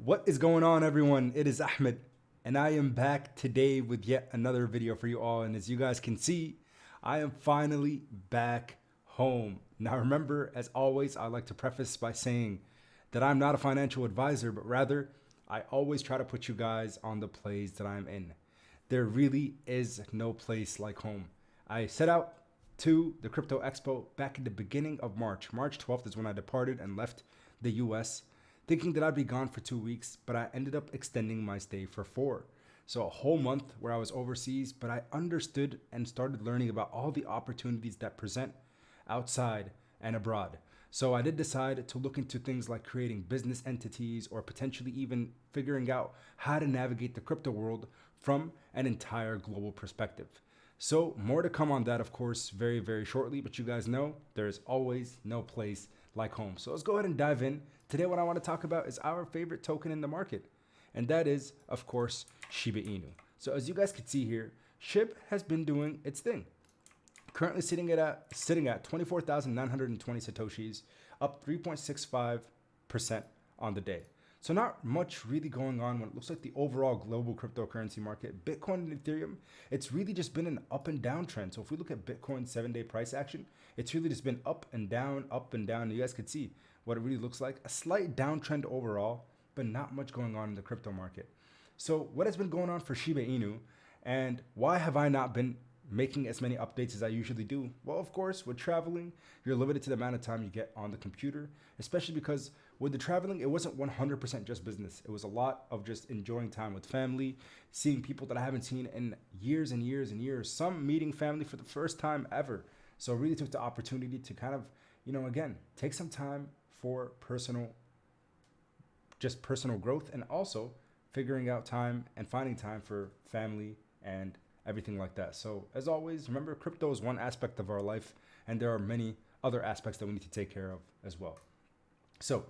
What is going on, everyone? It is Ahmed, and I am back today with yet another video for you all. And as you guys can see, I am finally back home. Now, remember, as always, I like to preface by saying that I'm not a financial advisor, but rather, I always try to put you guys on the plays that I'm in. There really is no place like home. I set out to the Crypto Expo back in the beginning of March. March 12th is when I departed and left the US, thinking that I'd be gone for 2 weeks, but I ended up extending my stay for 4. So a whole month where I was overseas, but I understood and started learning about all the opportunities that present outside and abroad. So I did decide to look into things like creating business entities or potentially even figuring out how to navigate the crypto world from an entire global perspective. So more to come on that, of course, very, very shortly. But you guys know there's always no place like home. So let's go ahead and dive in. Today, what I want to talk about is our favorite token in the market. And that is, of course, Shiba Inu. So as you guys can see here, SHIB has been doing its thing. Currently sitting at 24,920 Satoshis, up 3.65% on the day. So not much really going on when it looks like the overall global cryptocurrency market, Bitcoin and Ethereum, it's really just been an up and down trend. So if we look at Bitcoin's 7-day price action, it's really just been up and down, up and down. You guys could see what it really looks like. A slight downtrend overall, but not much going on in the crypto market. So what has been going on for Shiba Inu, and why have I not been making as many updates as I usually do? Well, of course, with traveling, you're limited to the amount of time you get on the computer, especially because with the traveling, it wasn't 100% just business. It was a lot of just enjoying time with family, seeing people that I haven't seen in years and years and years, some meeting family for the first time ever. So I really took the opportunity to kind of, again, take some time for personal growth, and also figuring out time and finding time for family and everything like that. So as always, remember, crypto is one aspect of our life, and there are many other aspects that we need to take care of as well. So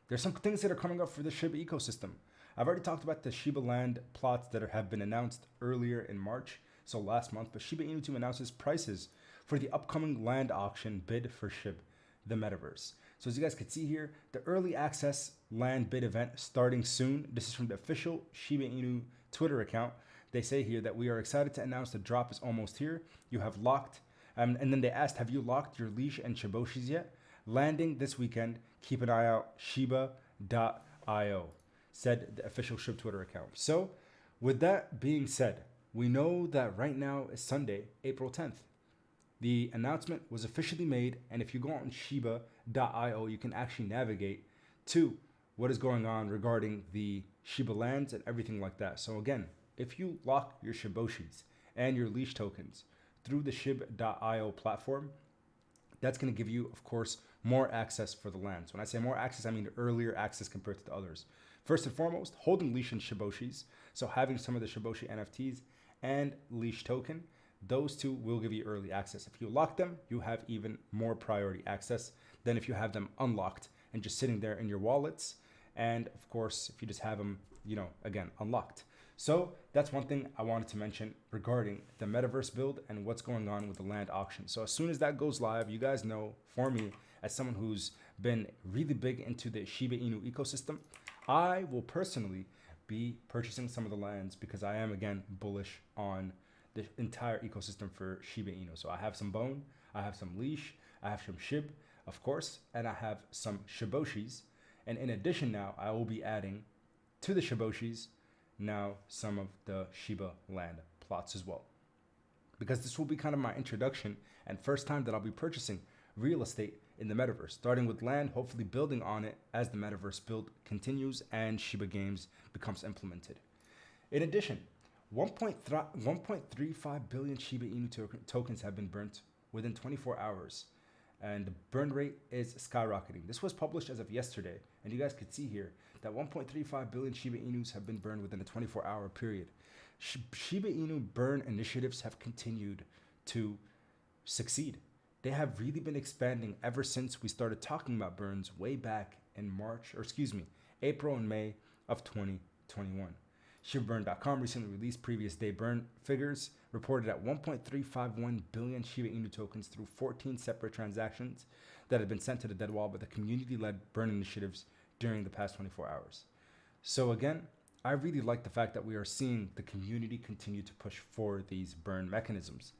there's some things that are coming up for the Shiba ecosystem. I've already talked about the Shiba land plots that have been announced earlier in March, so last month, but Shiba Inu announces prices for the upcoming land auction bid for SHIB, the metaverse. So as you guys can see here, the early access land bid event starting soon. This is from the official Shiba Inu Twitter account. They say here that we are excited to announce the drop is almost here. You have locked, and then they asked, have you locked your leash and Shiboshis yet? Landing this weekend. Keep an eye out. Shiba.io, said the official SHIB Twitter account. So with that being said, we know that right now is Sunday, April 10th. The announcement was officially made, and if you go on Shiba.io, you can actually navigate to what is going on regarding the Shiba lands and everything like that. So again, if you lock your Shiboshis and your leash tokens through the Shiba.io platform, that's going to give you, of course, more access for the lands. When I say more access, I mean earlier access compared to the others. First and foremost, holding leash and Shiboshis, so having some of the Shiboshi NFTs and leash token, those two will give you early access. If you lock them, you have even more priority access than if you have them unlocked and just sitting there in your wallets. And of course, if you just have them, again, unlocked. So that's one thing I wanted to mention regarding the metaverse build and what's going on with the land auction. So as soon as that goes live, you guys know, for me, as someone who's been really big into the Shiba Inu ecosystem, I will personally be purchasing some of the lands because I am, again, bullish on the entire ecosystem for Shiba Inu. So I have some bone, I have some leash, I have some SHIB, of course, and I have some Shiboshis. And in addition now, I will be adding to the Shiboshis now some of the Shiba land plots as well, because this will be kind of my introduction and first time that I'll be purchasing real estate in the metaverse, starting with land, hopefully building on it as the metaverse build continues and Shiba games becomes implemented. In addition, 1.35 billion Shiba Inu tokens have been burnt within 24 hours, and the burn rate is skyrocketing. This was published as of yesterday, and you guys could see here that 1.35 billion Shiba Inus have been burned within a 24-hour period. Shiba Inu burn initiatives have continued to succeed. They have really been expanding ever since we started talking about burns way back in April and May of 2021. ShibaBurn.com recently released previous day burn figures, reported at 1.351 billion Shiba Inu tokens through 14 separate transactions that have been sent to the dead wall by the community-led burn initiatives during the past 24 hours. So again, I really like the fact that we are seeing the community continue to push for these burn mechanisms.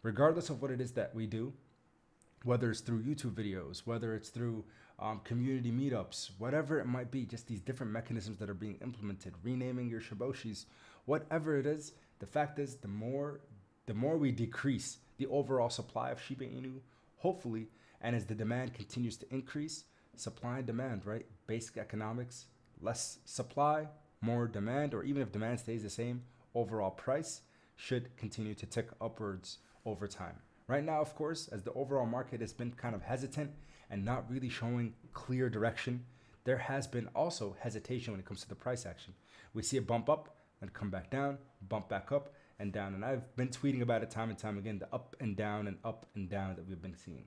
Regardless of what it is that we do, whether it's through YouTube videos, whether it's through community meetups, whatever it might be, just these different mechanisms that are being implemented, renaming your Shiboshis, whatever it is, the fact is the more we decrease the overall supply of Shiba Inu, hopefully, and as the demand continues to increase, supply and demand, right? Basic economics, less supply, more demand, or even if demand stays the same, overall price should continue to tick upwards over time. Right now, of course, as the overall market has been kind of hesitant and not really showing clear direction, there has been also hesitation when it comes to the price action. We see a bump up and come back down, bump back up and down. And I've been tweeting about it time and time again, the up and down that we've been seeing.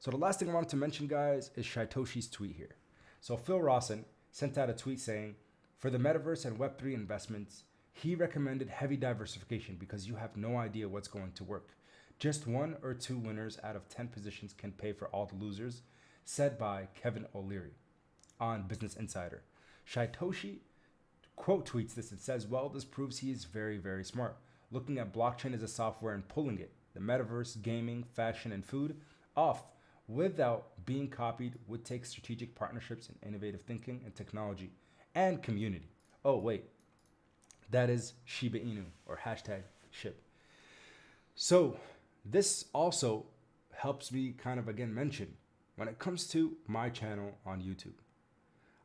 So the last thing I wanted to mention, guys, is Shytoshi's tweet here. So Phil Rawson sent out a tweet saying, for the metaverse and Web3 investments, he recommended heavy diversification because you have no idea what's going to work. Just 1 or 2 winners out of 10 positions can pay for all the losers, said by Kevin O'Leary on Business Insider. Shytoshi quote tweets this and says, well, this proves he is very, very smart. Looking at blockchain as a software and pulling it, the metaverse, gaming, fashion, and food, off without being copied would take strategic partnerships and innovative thinking and technology and community. Oh, wait, that is Shiba Inu or hashtag SHIB. So this also helps me kind of again mention when it comes to my channel on YouTube,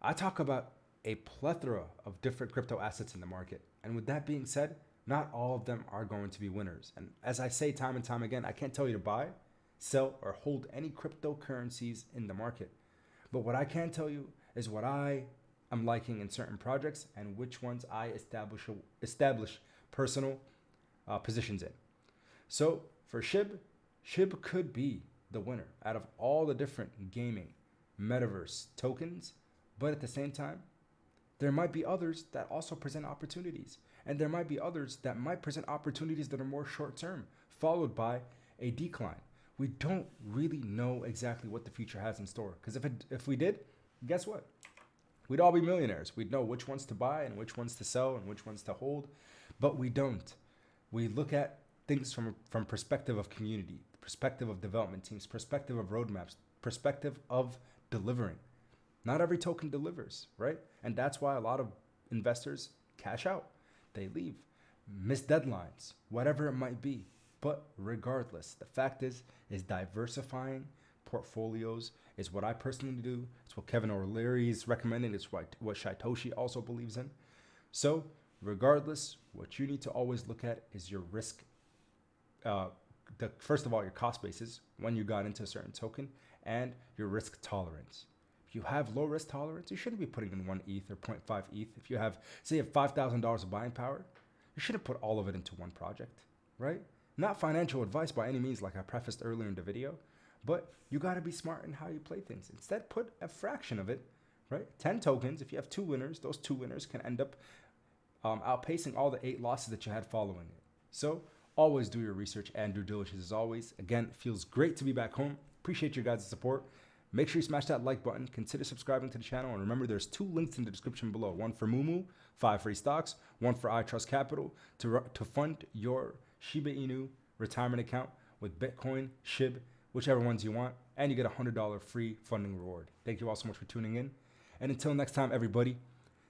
I talk about a plethora of different crypto assets in the market. And with that being said, not all of them are going to be winners. And as I say time and time again, I can't tell you to buy, sell, or hold any cryptocurrencies in the market. But what I can tell you is what I am liking in certain projects and which ones I establish personal positions in. So for SHIB could be the winner out of all the different gaming, metaverse tokens, but at the same time, there might be others that also present opportunities. And there might be others that might present opportunities that are more short-term, followed by a decline. We don't really know exactly what the future has in store. Because if we did, guess what? We'd all be millionaires. We'd know which ones to buy and which ones to sell and which ones to hold. But we don't. We look at things from perspective of community, perspective of development teams, perspective of roadmaps, perspective of delivering. Not every token delivers, right? And that's why a lot of investors cash out. They leave, miss deadlines, whatever it might be. But regardless, the fact is diversifying portfolios is what I personally do. It's what Kevin O'Leary is recommending. It's what Shytoshi also believes in. So regardless, what you need to always look at is your risk. First of all, your cost basis when you got into a certain token and your risk tolerance. If you have low risk tolerance, you shouldn't be putting in 1 ETH or 0.5 ETH. If you have, say, you have $5,000 of buying power, you shouldn't put all of it into one project, right? Not financial advice by any means, like I prefaced earlier in the video, but you got to be smart in how you play things. Instead, put a fraction of it, right? 10 tokens. If you have 2 winners, those 2 winners can end up outpacing all the 8 losses that you had following it. So always do your research and due diligence as always. Again, it feels great to be back home. Appreciate your guys' support. Make sure you smash that like button. Consider subscribing to the channel. And remember, there's 2 links in the description below. One for Mumu, 5 free stocks. One for iTrust Capital to fund your Shiba Inu retirement account with Bitcoin, SHIB, whichever ones you want. And you get a $100 free funding reward. Thank you all so much for tuning in. And until next time, everybody,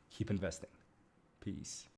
keep investing. Peace.